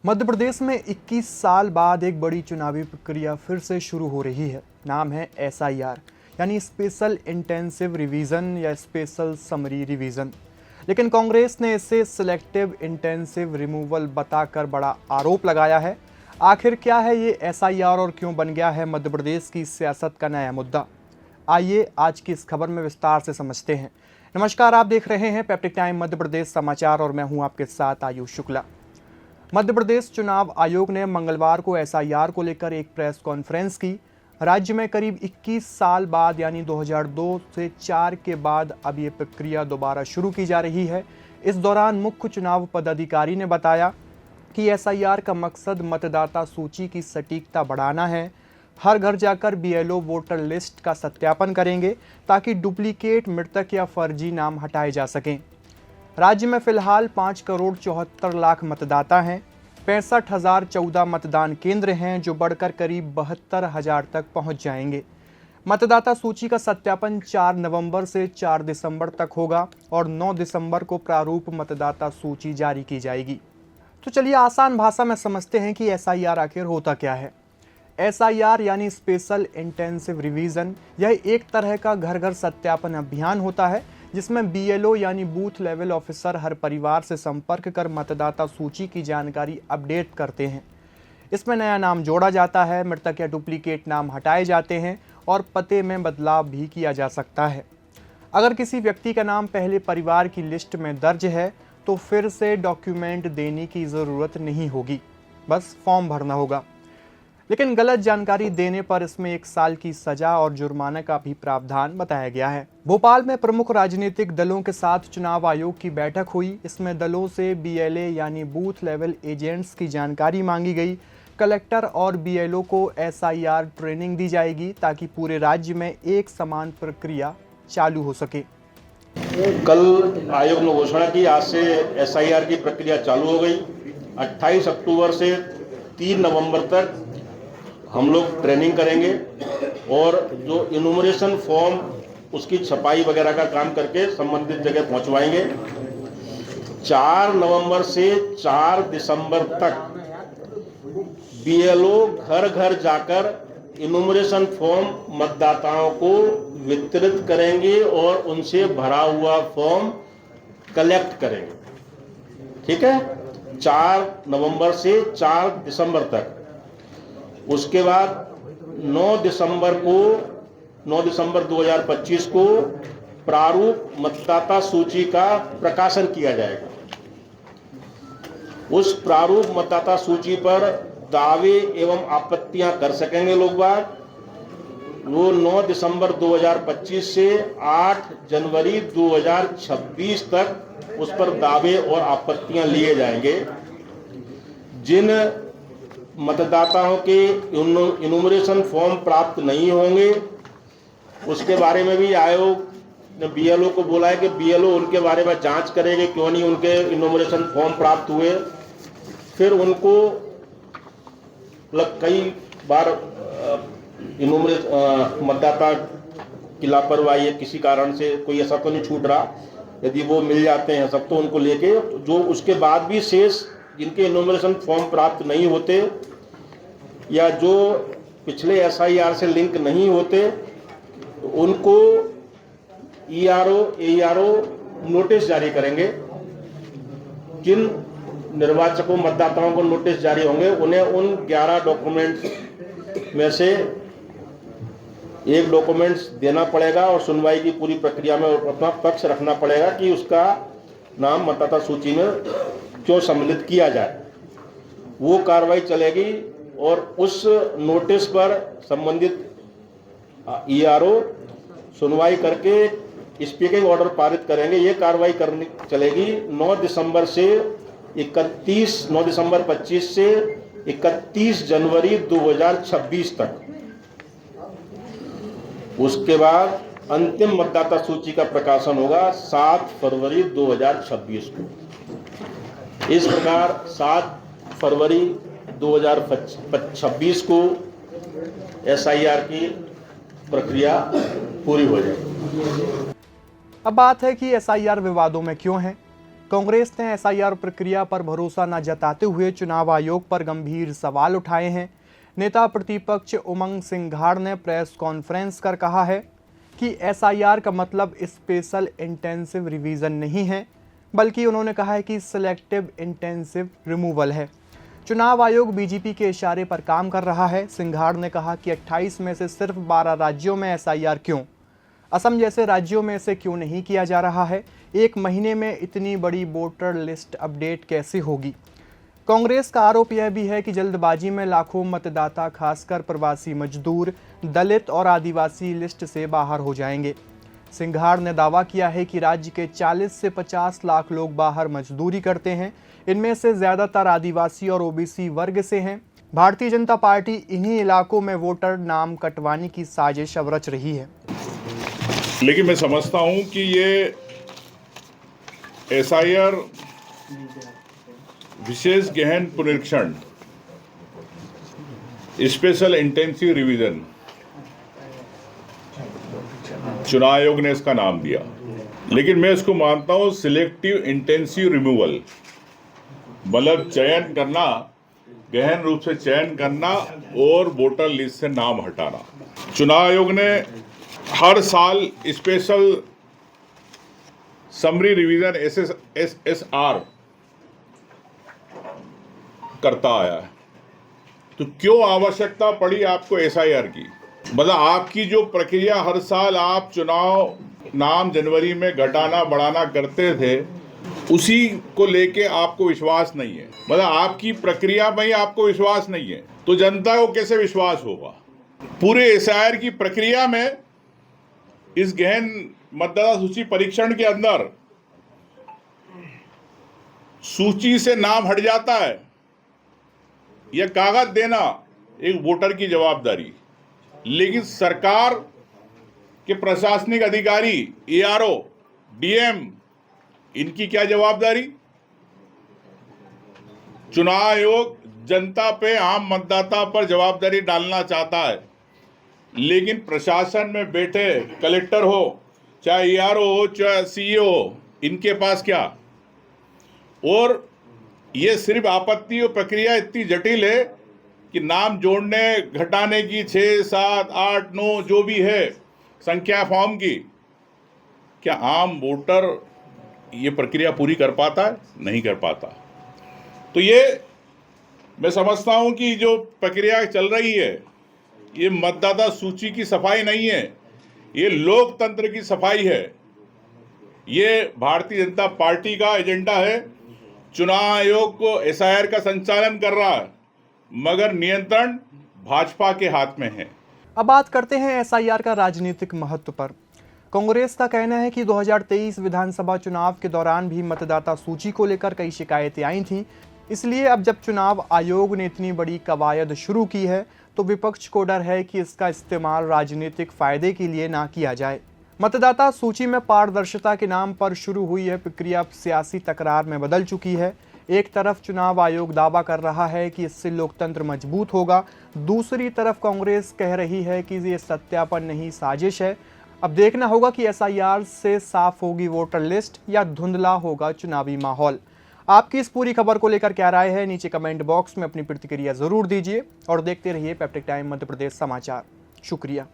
मध्य प्रदेश में 21 साल बाद एक बड़ी चुनावी प्रक्रिया फिर से शुरू हो रही है। नाम है एसआईआर यानी स्पेशल इंटेंसिव रिवीजन या स्पेशल समरी रिवीजन। लेकिन कांग्रेस ने इसे सिलेक्टिव इंटेंसिव रिमूवल बताकर बड़ा आरोप लगाया है। आखिर क्या है ये एसआईआर और क्यों बन गया है मध्य प्रदेश की सियासत का नया मुद्दा? आइए आज की इस खबर में विस्तार से समझते हैं। नमस्कार, आप देख रहे हैं पेप्टिक टाइम मध्य प्रदेश समाचार और मैं हूं आपके साथ आयुष शुक्ला। मध्य प्रदेश चुनाव आयोग ने मंगलवार को एसआईआर को लेकर एक प्रेस कॉन्फ्रेंस की। राज्य में करीब 21 साल बाद यानी 2002 से 4 के बाद अब ये प्रक्रिया दोबारा शुरू की जा रही है। इस दौरान मुख्य चुनाव पदाधिकारी ने बताया कि एसआईआर का मकसद मतदाता सूची की सटीकता बढ़ाना है। हर घर जाकर बीएलओ वोटर लिस्ट का सत्यापन करेंगे ताकि डुप्लीकेट, मृतक या फर्जी नाम हटाए जा सकें। राज्य में फिलहाल 5 करोड़ 74 लाख मतदाता हैं। 65,014 मतदान केंद्र हैं जो बढ़कर करीब 72,000 तक पहुंच जाएंगे। मतदाता सूची का सत्यापन 4 नवंबर से 4 दिसंबर तक होगा और 9 दिसंबर को प्रारूप मतदाता सूची जारी की जाएगी। तो चलिए आसान भाषा में समझते हैं कि एसआईआर आखिर होता क्या है। एसआईआर यानी स्पेशल इंटेंसिव रिवीजन, यह एक तरह का घर घर सत्यापन अभियान होता है जिसमें बीएलओ यानी बूथ लेवल ऑफिसर हर परिवार से संपर्क कर मतदाता सूची की जानकारी अपडेट करते हैं। इसमें नया नाम जोड़ा जाता है, मृतक या डुप्लीकेट नाम हटाए जाते हैं और पते में बदलाव भी किया जा सकता है। अगर किसी व्यक्ति का नाम पहले परिवार की लिस्ट में दर्ज है तो फिर से डॉक्यूमेंट देने की ज़रूरत नहीं होगी, बस फॉर्म भरना होगा। लेकिन गलत जानकारी देने पर इसमें 1 साल की सजा और जुर्माना का भी प्रावधान बताया गया है। भोपाल में प्रमुख राजनीतिक दलों के साथ चुनाव आयोग की बैठक हुई। इसमें दलों से बीएलए यानी बूथ लेवल एजेंट्स की जानकारी मांगी गई। कलेक्टर और बीएलओ को एसआईआर ट्रेनिंग दी जाएगी ताकि पूरे राज्य में एक समान प्रक्रिया चालू हो सके। कल आयोग ने घोषणा की, आज से एसआईआर की प्रक्रिया चालू हो गई। 28 अक्टूबर से 3 नवंबर तक हम लोग ट्रेनिंग करेंगे और जो इनुमरेशन फॉर्म उसकी छपाई वगैरह का काम करके संबंधित जगह पहुंचवाएंगे। 4 नवंबर से 4 दिसंबर तक बीएलओ घर घर जाकर इनुमरेशन फॉर्म मतदाताओं को वितरित करेंगे और उनसे भरा हुआ फॉर्म कलेक्ट करेंगे। ठीक है, 4 नवंबर से 4 दिसंबर तक। उसके बाद 9 दिसंबर 2025 को प्रारूप मतदाता सूची का प्रकाशन किया जाएगा। उस प्रारूप मतदाता सूची पर दावे एवं आपत्तियां कर सकेंगे लोग बाग। वो 9 दिसंबर 2025 से 8 जनवरी 2026 तक उस पर दावे और आपत्तियां लिए जाएंगे। जिन मतदाताओं के इनुमरेशन फॉर्म प्राप्त नहीं होंगे उसके बारे में भी आयोग ने बीएलओ को बोला है कि बीएलओ उनके बारे में जांच करेंगे क्यों नहीं उनके इनुमरेशन फॉर्म प्राप्त हुए। फिर उनको कई बार मतदाता की लापरवाही है, किसी कारण से कोई ऐसा तो नहीं छूट रहा, यदि वो मिल जाते हैं सब तो उनको लेके जो उसके बाद भी शेष जिनके इनुमरेशन फॉर्म प्राप्त नहीं होते या जो पिछले एसआईआर से लिंक नहीं होते उनको एआरओ नोटिस जारी करेंगे। जिन निर्वाचकों मतदाताओं को नोटिस जारी होंगे उन्हें उन 11 डॉक्यूमेंट्स में से एक डॉक्यूमेंट्स देना पड़ेगा और सुनवाई की पूरी प्रक्रिया में अपना पक्ष रखना पड़ेगा कि उसका नाम मतदाता सूची में क्यों सम्मिलित किया जाए। वो कार्रवाई चलेगी और उस नोटिस पर संबंधित ईआरओ सुनवाई करके स्पीकिंग ऑर्डर पारित करेंगे। ये कार्रवाई करनी चलेगी 9 दिसंबर 25 से 31 जनवरी 2026 तक। उसके बाद अंतिम मतदाता सूची का प्रकाशन होगा 7 फरवरी 2026 को। इस प्रकार 7 फरवरी 2026 को एसआईआर की प्रक्रिया पूरी हो जाएगी। अब बात है कि एसआईआर विवादों में क्यों है। कांग्रेस ने एसआईआर प्रक्रिया पर भरोसा न जताते हुए चुनाव आयोग पर गंभीर सवाल उठाए हैं। नेता प्रतिपक्ष उमंग सिंघाड़ ने प्रेस कॉन्फ्रेंस कर कहा है कि एसआईआर का मतलब स्पेशल इंटेंसिव रिवीजन नहीं है, बल्कि उन्होंने कहा है कि सिलेक्टिव इंटेंसिव रिमूवल है। चुनाव आयोग बीजेपी के इशारे पर काम कर रहा है। सिंघाड़ ने कहा कि 28 में से सिर्फ 12 राज्यों में एसआईआर क्यों, असम जैसे राज्यों में से क्यों नहीं किया जा रहा है। एक महीने में इतनी बड़ी वोटर लिस्ट अपडेट कैसे होगी। कांग्रेस का आरोप यह भी है कि जल्दबाजी में लाखों मतदाता, खासकर प्रवासी मजदूर, दलित और आदिवासी लिस्ट से बाहर हो जाएंगे। सिंघाड़ ने दावा किया है कि राज्य के 40 से 50 लाख लोग बाहर मजदूरी करते हैं। इनमें से ज़्यादातर आदिवासी और ओबीसी वर्ग से हैं। भारतीय जनता पार्टी इन्हीं इलाकों में वोटर नाम कटवाने की साजिश रच रही है। लेकिन मैं समझता हूं कि ये एसआईआर विशेष गहन पुनरीक्षण, स्पेशल इंटेंसिव रिवीजन चुनाव आयोग ने इसका नाम दिया, लेकिन मैं इसको मानता हूं सिलेक्टिव इंटेंसिव रिमूवल, मतलब चयन करना, गहन रूप से चयन करना और वोटर लिस्ट से नाम हटाना। चुनाव आयोग ने हर साल स्पेशल समरी रिवीजन SSR करता आया है, तो क्यों आवश्यकता पड़ी आपको एसआईआर की? मतलब आपकी जो प्रक्रिया हर साल आप चुनाव नाम जनवरी में घटाना बढ़ाना करते थे, उसी को लेके आपको विश्वास नहीं है। मतलब आपकी प्रक्रिया में ही आपको विश्वास नहीं है, तो जनता को कैसे विश्वास होगा? पूरे एसआईआर की प्रक्रिया में इस गहन मतदाता सूची परीक्षण के अंदर सूची से नाम हट जाता है, यह कागज देना एक वोटर की जवाबदारी, लेकिन सरकार के प्रशासनिक अधिकारी, ARO, DM, इनकी क्या जवाबदारी? चुनाव आयोग जनता पे, आम मतदाता पर जवाबदारी डालना चाहता है, लेकिन प्रशासन में बैठे कलेक्टर हो, चाहे ARO हो, चाहे CEO हो, इनके पास क्या? और ये सिर्फ आपत्ति और प्रक्रिया इतनी जटिल है कि नाम जोड़ने घटाने की 6, 7, 8, 9 जो भी है संख्या फॉर्म की, क्या आम वोटर ये प्रक्रिया पूरी कर पाता है? नहीं कर पाता। तो ये मैं समझता हूं कि जो प्रक्रिया चल रही है, ये मतदाता सूची की सफाई नहीं है, ये लोकतंत्र की सफाई है। ये भारतीय जनता पार्टी का एजेंडा है। चुनाव आयोग को एसआईआर का संचालन कर रहा है, मगर नियंत्रण भाजपा के हाथ में है। अब बात करते हैं एसआईआर का राजनीतिक महत्व पर। कांग्रेस का कहना है कि 2023 विधानसभा चुनाव के दौरान भी मतदाता सूची को लेकर कई शिकायतें आई थीं। इसलिए अब जब चुनाव आयोग ने इतनी बड़ी कवायद शुरू की है, तो विपक्ष को डर है कि इसका इस्तेमाल राजनीतिक फायदे के लिए ना किया जाए। मतदाता सूची में पारदर्शिता के नाम पर शुरू हुई यह प्रक्रिया सियासी तकरार में बदल चुकी है। एक तरफ चुनाव आयोग दावा कर रहा है कि इससे लोकतंत्र मजबूत होगा, दूसरी तरफ कांग्रेस कह रही है कि ये सत्यापन नहीं, साजिश है। अब देखना होगा कि एसआईआर से साफ होगी वोटर लिस्ट या धुंधला होगा चुनावी माहौल। आपकी इस पूरी खबर को लेकर क्या राय है, नीचे कमेंट बॉक्स में अपनी प्रतिक्रिया जरूर दीजिए और देखते रहिए पेप्टिक टाइम मध्य प्रदेश समाचार। शुक्रिया।